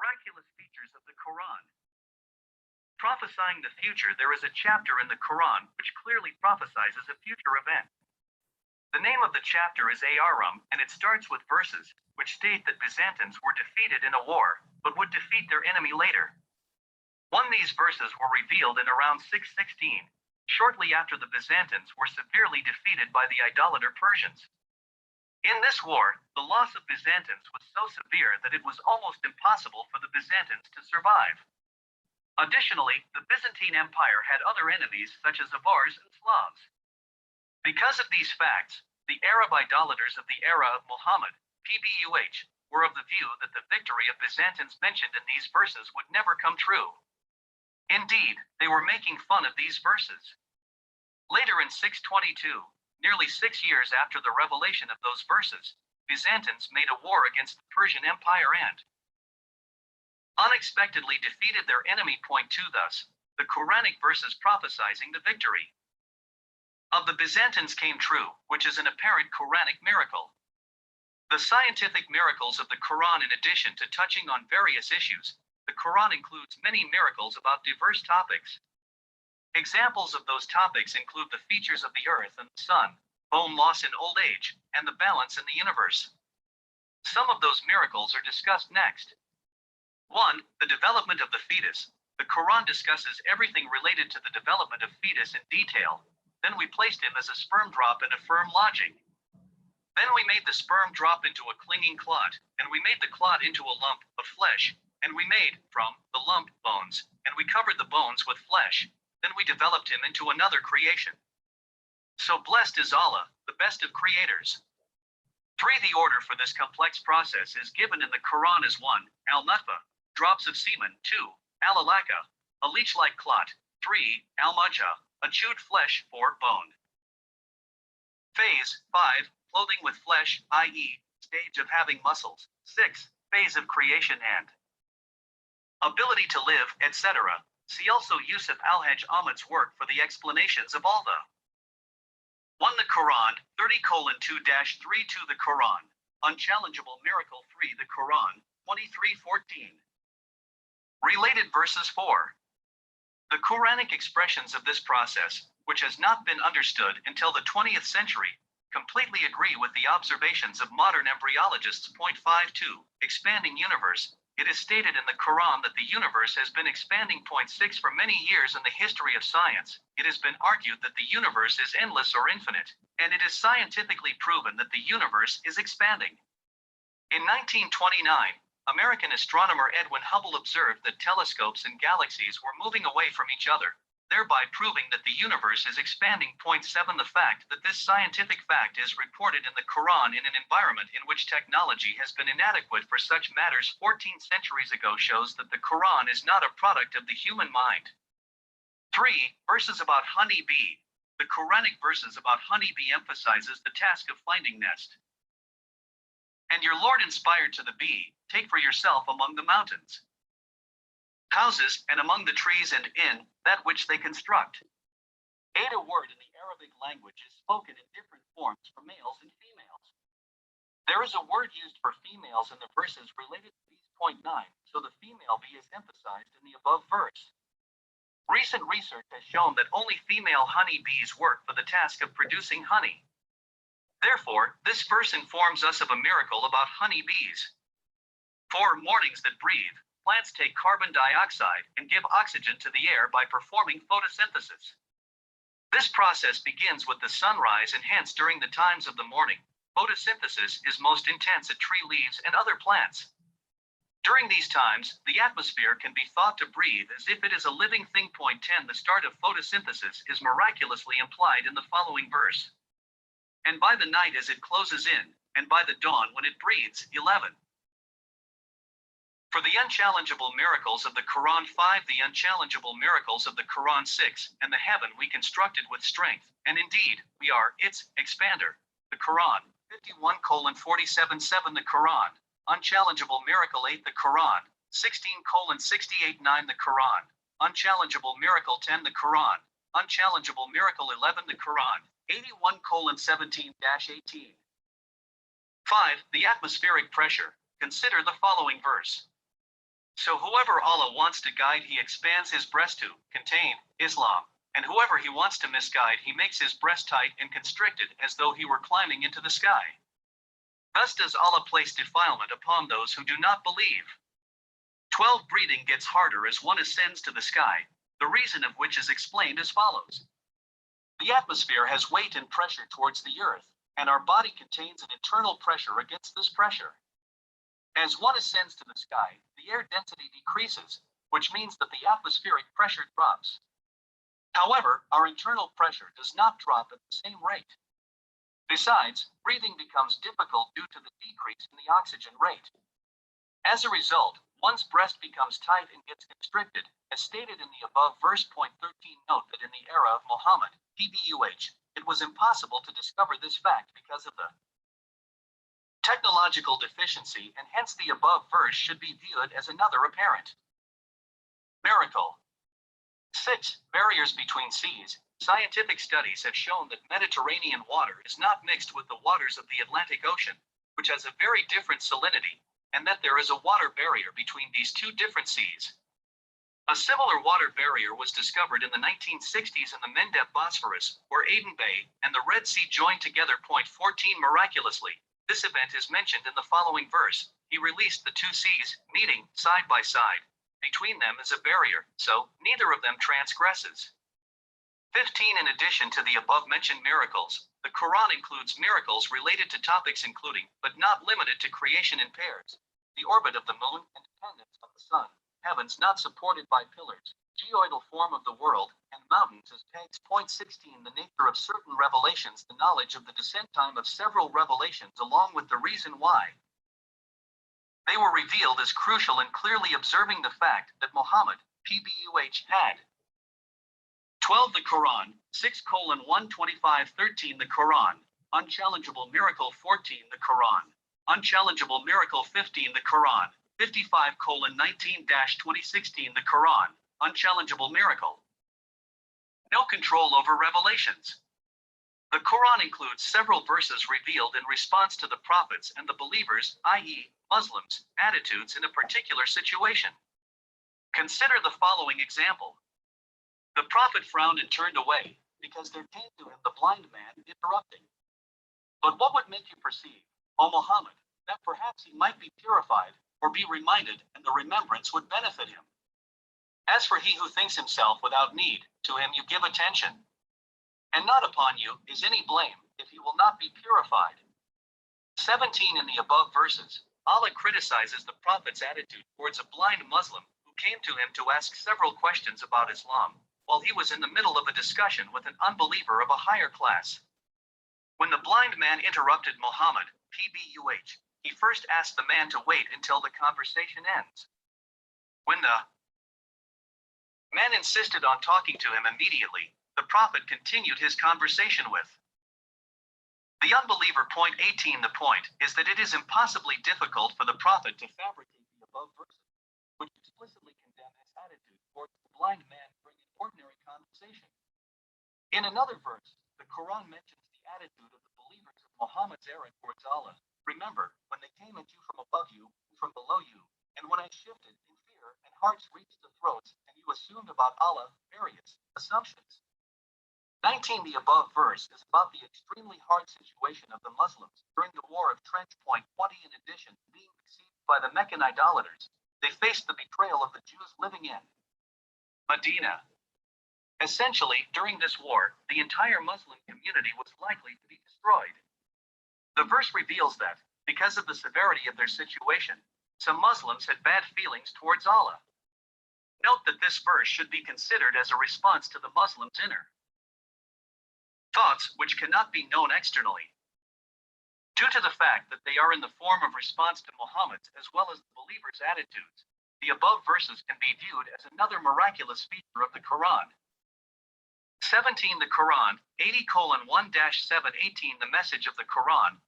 Miraculous features of the Quran. Prophesying the future. There is a chapter in the Quran which clearly prophesies a future event. The name of the chapter is Arum, and it starts with verses which state that Byzantines were defeated in a war, but would defeat their enemy later. These verses were revealed in around 616, shortly after the Byzantines were severely defeated by the idolater Persians. In this war, the loss of Byzantines was so severe that it was almost impossible for the Byzantines to survive. Additionally, the Byzantine Empire had other enemies such as Avars and Slavs. Because of these facts, the Arab idolaters of the era of Muhammad, PBUH, were of the view that the victory of Byzantines mentioned in these verses would never come true. Indeed, they were making fun of these verses. Later in 622, nearly 6 years after the revelation of those verses, Byzantines made a war against the Persian Empire and unexpectedly defeated their enemy. Point 2. Thus, the Quranic verses prophesizing the victory of the Byzantines came true, which is an apparent Quranic miracle. The scientific miracles of the Quran. In addition to touching on various issues, the Quran includes many miracles about diverse topics. Examples of those topics include the features of the earth and the sun, bone loss in old age, and the balance in the universe. Some of those miracles are discussed next. 1. The development of the fetus. The Quran discusses everything related to the development of fetus in detail. Then we placed him as a sperm drop in a firm lodging. Then we made the sperm drop into a clinging clot, and we made the clot into a lump of flesh, and we made, from the lump, bones, and we covered the bones with flesh. Then we developed him into another creation. So blessed is Allah, the best of creators. 3. The order for this complex process is given in the Quran as 1. Al-Nutfa, drops of semen. 2. Al-Alaka, a leech-like clot. 3. Al-Mujah, a chewed flesh. 4. Bone. Phase. 5. Clothing with flesh, i.e., stage of having muscles. 6. Phase of creation and ability to live, etc. See also Yusuf al-Hajj Ahmad's work for the explanations of all the 1. The Quran, 30:2-3. 2. The Quran, unchallengeable miracle. 3. The Quran, 23:14. Related verses. 4. The Quranic expressions of this process, which has not been understood until the 20th century, completely agree with the observations of modern embryologists. Point 5.2. Expanding universe. It is stated in the Quran that the universe has been expanding. Point 6. For many years in the history of science, it has been argued that the universe is endless or infinite, and it is scientifically proven that the universe is expanding. In 1929, American astronomer Edwin Hubble observed that telescopes and galaxies were moving away from each other, thereby proving that the universe is expanding. Point 7. The fact that this scientific fact is reported in the Quran in an environment in which technology has been inadequate for such matters 14 centuries ago shows that the Quran is not a product of the human mind. 3. Verses about honey bee. The Quranic verses about honey bee emphasizes the task of finding nest. And your Lord inspired to the bee, take for yourself among the mountains, houses, and among the trees, and in that which they construct. 8. A word in the Arabic language is spoken in different forms for males and females. There is a word used for females in the verses related to bees. Point 9. So the female bee is emphasized in the above verse. Recent research has shown that only female honey bees work for the task of producing honey. Therefore, this verse informs us of a miracle about honey bees. 4. Mornings that breathe. Plants take carbon dioxide and give oxygen to the air by performing photosynthesis. This process begins with the sunrise and hence during the times of the morning. Photosynthesis is most intense at tree leaves and other plants. During these times, the atmosphere can be thought to breathe as if it is a living thing. Point 10. The start of photosynthesis is miraculously implied in the following verse. And by the night as it closes in, and by the dawn when it breathes. 11. For the unchallengeable miracles of the Quran. 5. The unchallengeable miracles of the Quran. 6. And the heaven we constructed with strength, and indeed, we are its expander. The Quran, 51:47. 7. The Quran, unchallengeable miracle. 8. The Quran, 16:68. 9. The Quran, unchallengeable miracle. 10. The Quran, unchallengeable miracle. 11. The Quran, 81:17-18. 5. The atmospheric pressure. Consider the following verse. So whoever Allah wants to guide, he expands his breast to contain Islam, and whoever he wants to misguide, he makes his breast tight and constricted as though he were climbing into the sky. Thus does Allah place defilement upon those who do not believe. 12. Breathing gets harder as one ascends to the sky, the reason of which is explained as follows. The atmosphere has weight and pressure towards the earth, and our body contains an internal pressure against this pressure. As one ascends to the sky, the air density decreases, which means that the atmospheric pressure drops. However, our internal pressure does not drop at the same rate. Besides, breathing becomes difficult due to the decrease in the oxygen rate. As a result, one's breast becomes tight and gets constricted, as stated in the above verse. Point 13. Note that in the era of Muhammad, PBUH, it was impossible to discover this fact because of the technological deficiency, and hence the above verse should be viewed as another apparent miracle. 6. Barriers between seas. Scientific studies have shown that Mediterranean water is not mixed with the waters of the Atlantic Ocean, which has a very different salinity, and that there is a water barrier between these two different seas. A similar water barrier was discovered in the 1960s in the Mendeb Bosphorus, where Aden Bay and the Red Sea joined together. Point 14. Miraculously, this event is mentioned in the following verse. He released the two seas, meeting side by side. Between them is a barrier, so neither of them transgresses. 15. In addition to the above-mentioned miracles, the Quran includes miracles related to topics including, but not limited to, creation in pairs, the orbit of the moon, independence of the sun, heavens not supported by pillars, geoidal form of the world, and mountains as pegs. Point 16. The nature of certain revelations. The knowledge of the descent time of several revelations along with the reason why they were revealed is crucial in clearly observing the fact that Muhammad, PBUH, had 12. The Quran, 6:125. 13. The Quran, unchallengeable miracle. 14. The Quran, unchallengeable miracle. 15. The Quran, 55:19-2016. The Quran, unchallengeable miracle. No control over revelations. The Quran includes several verses revealed in response to the prophets and the believers, i.e., Muslims, attitudes in a particular situation. Consider the following example. The prophet frowned and turned away, because there came to him the blind man, interrupting. But what would make you perceive, O Muhammad, that perhaps he might be purified, or be reminded, and the remembrance would benefit him? As for he who thinks himself without need, to him you give attention. And not upon you is any blame, if he will not be purified. 17. In the above verses, Allah criticizes the prophet's attitude towards a blind Muslim who came to him to ask several questions about Islam, while he was in the middle of a discussion with an unbeliever of a higher class. When the blind man interrupted Muhammad, PBUH, he first asked the man to wait until the conversation ends. When the man insisted on talking to him immediately, the prophet continued his conversation with the unbeliever. Point 18. The point is that it is impossibly difficult for the prophet to fabricate the above verses, which explicitly condemn his attitude towards the blind man during an ordinary conversation. In another verse, the Quran mentions the attitude of the believers of Muhammad's era towards Allah. Remember, when they came at you from above you and from below you, and when I shifted in fear and hearts reached the throats, and you assumed about Allah various assumptions. 19. The above verse is about the extremely hard situation of the Muslims during the War of Trench. Point 20. In addition to being besieged by the Meccan idolaters, they faced the betrayal of the Jews living in Medina. Essentially, during this war, the entire Muslim community was likely to be destroyed. The verse reveals that, because of the severity of their situation, some Muslims had bad feelings towards Allah. Note that this verse should be considered as a response to the Muslims' inner thoughts, which cannot be known externally. Due to the fact that they are in the form of response to Muhammad's as well as the believers' attitudes, the above verses can be viewed as another miraculous feature of the Quran. 17. The Quran, 80:1-7. 18. The message of the Quran,